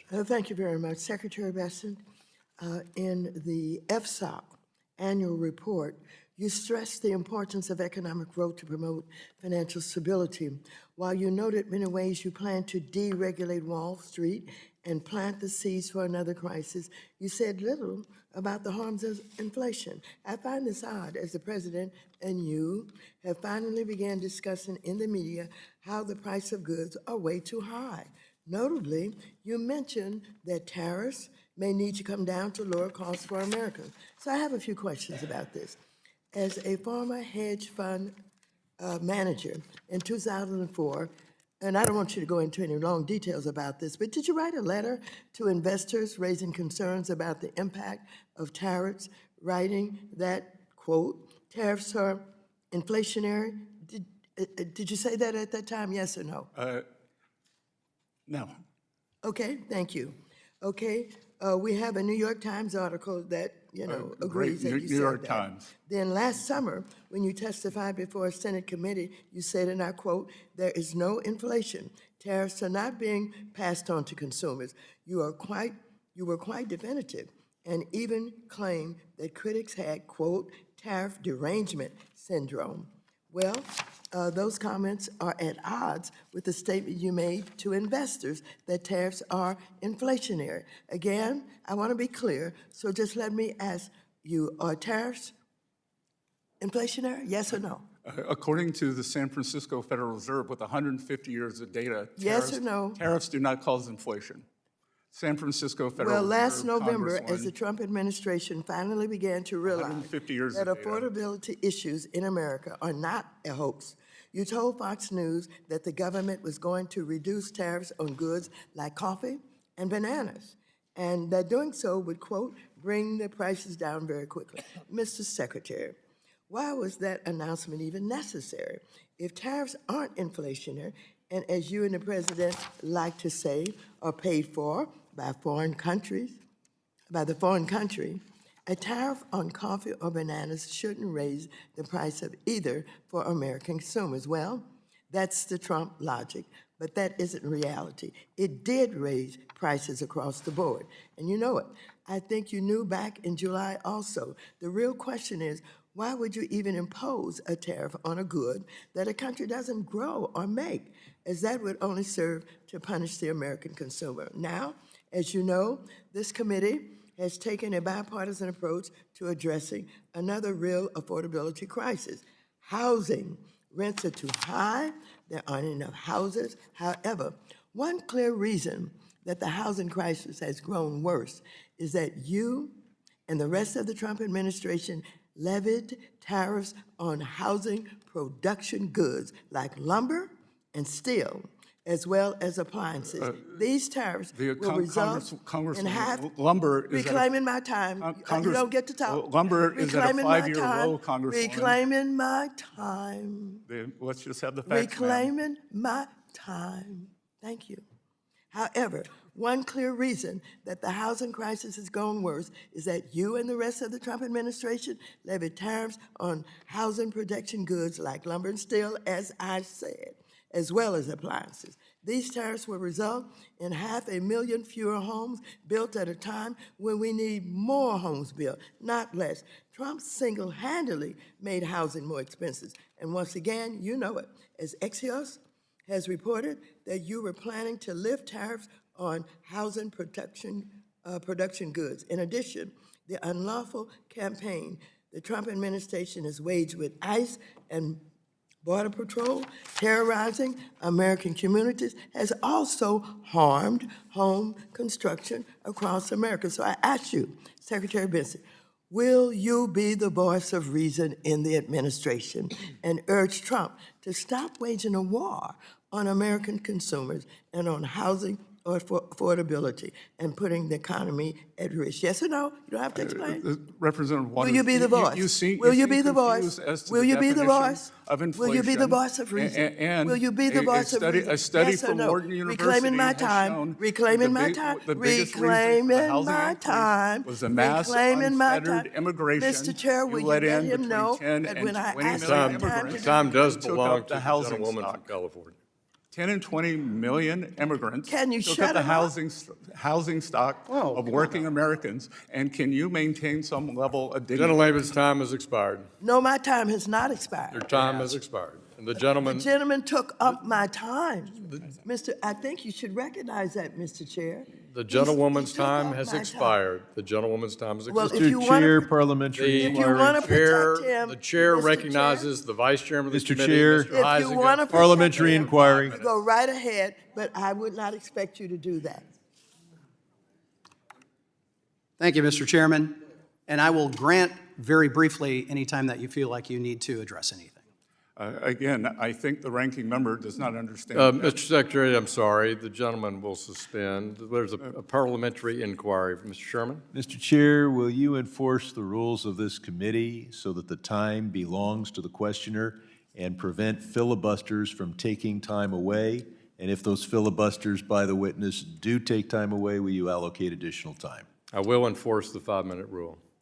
Thank you very much. Secretary Bessent, in the FSOC annual report, you stressed the importance of economic growth to promote financial stability. While you noted many ways you plan to deregulate Wall Street and plant the seeds for another crisis, you said little about the harms of inflation. I find this odd, as the president and you have finally began discussing in the media how the price of goods are way too high. Notably, you mentioned that tariffs may need to come down to lower costs for Americans. So I have a few questions about this. As a former hedge fund manager in 2004, and I don't want you to go into any long details about this, but did you write a letter to investors raising concerns about the impact of tariffs, writing that, quote, tariffs are inflationary? Did you say that at that time, yes or no? No. Okay, thank you. Okay, we have a New York Times article that, agrees that you said that. New York Times. Then last summer, when you testified before a Senate committee, you said, and I quote, "There is no inflation. Tariffs are not being passed on to consumers." You were quite definitive and even claimed that critics had, quote, tariff derangement syndrome. Well, those comments are at odds with the statement you made to investors that tariffs are inflationary. Again, I want to be clear, so just let me ask you, are tariffs inflationary, yes or no? According to the San Francisco Federal Reserve, with 150 years of data, Yes or no? Tariffs do not cause inflation. San Francisco Federal Well, Reserve. last November, as Congresswoman, the Trump administration finally began to realize 150 years that of data. affordability issues in America are not a hoax, you told Fox News that the government was going to reduce tariffs on goods like coffee and bananas, and that doing so would, quote, bring the prices down very quickly. Mr. Secretary, why was that announcement even necessary? If tariffs aren't inflationary, and as you and the president like to say, are paid for by foreign countries, by the foreign country, a tariff on coffee or bananas shouldn't raise the price of either for American consumers. Well, that's the Trump logic, but that isn't reality. It did raise prices across the board, and you know it. I think you knew back in July also. The real question is, why would you even impose a tariff on a good that a country doesn't grow or make, as that would only serve to punish the American consumer? Now, as you know, this committee has taken a bipartisan approach to addressing another real affordability crisis. Housing. Rents are too high. There aren't enough houses. However, one clear reason that the housing crisis has grown worse is that you and the rest of the Trump administration levied tariffs on housing production goods like lumber and steel, as well as appliances. These tariffs will result in half. Lumber is reclaiming my time. You don't get to talk. Lumber is at a 5-year low, Congresswoman. Reclaiming my time. Let's just have the facts, Reclaiming my time. Thank you. However, one clear reason that the housing crisis has gone worse is that you and the rest of the Trump administration levied tariffs on housing protection goods like lumber and steel, as I said, as well as appliances. These tariffs will result in 500,000 fewer homes built at a time when we need more homes built, not less. Trump single-handedly made housing more expensive. And once again, you know it, as Axios has reported that you were planning to lift tariffs on housing production goods. In addition, the unlawful campaign the Trump administration has waged with ICE and Border Patrol, terrorizing American communities, has also harmed home construction across America. So I ask you, Secretary Bessent, will you be the voice of reason in the administration and urge Trump to stop waging a war on American consumers and on housing or affordability and putting the economy at risk? Yes or no? You don't have to explain. Representative Waters, will you be the voice? Will you be the voice? Will you be the voice? Will you be the voice of reason? Will you be the voice of reason? A study yes from no? Wharton University reclaiming my has time. shown Reclaiming my time. Reclaiming my time. Was a mass reclaiming my unfettered time. immigration. Mr. Chair, will you let let in him know between 10 that and when I 20 ask million him immigrants Time does took belong up to the the housing gentlewoman stock. from California. 10 and 20 million immigrants Can you took shut up the him up? housing stock of working Americans, and can you maintain some level of dignity? Gentlelady's time has expired. No, my time has not expired. Your time has expired. And the The gentleman, gentleman took up my time. I think you should recognize that, Mr. Chair. the He gentlewoman's took time up has my time. expired. The gentlewoman's time has Well, expired. if you Mr. wanna- Chair, parliamentary If you inquiry. wanna protect him, The chair Mr. Chair, recognizes the vice chairman of the Mr. committee, Chair. Mr. If you Heisinger. want to Parliamentary inquiry. go right ahead, but I would not expect you to do that. Thank you, Mr. Chairman. And I will grant very briefly any time that you feel like you need to address anything. Again, I think the ranking member does not understand. Mr. Secretary, I'm sorry, the gentleman will suspend. There's a parliamentary inquiry. Mr. Sherman? Mr. Chair, will you enforce the rules of this committee so that the time belongs to the questioner and prevent filibusters from taking time away? And if those filibusters by the witness do take time away, will you allocate additional time? I will enforce the 5-minute rule.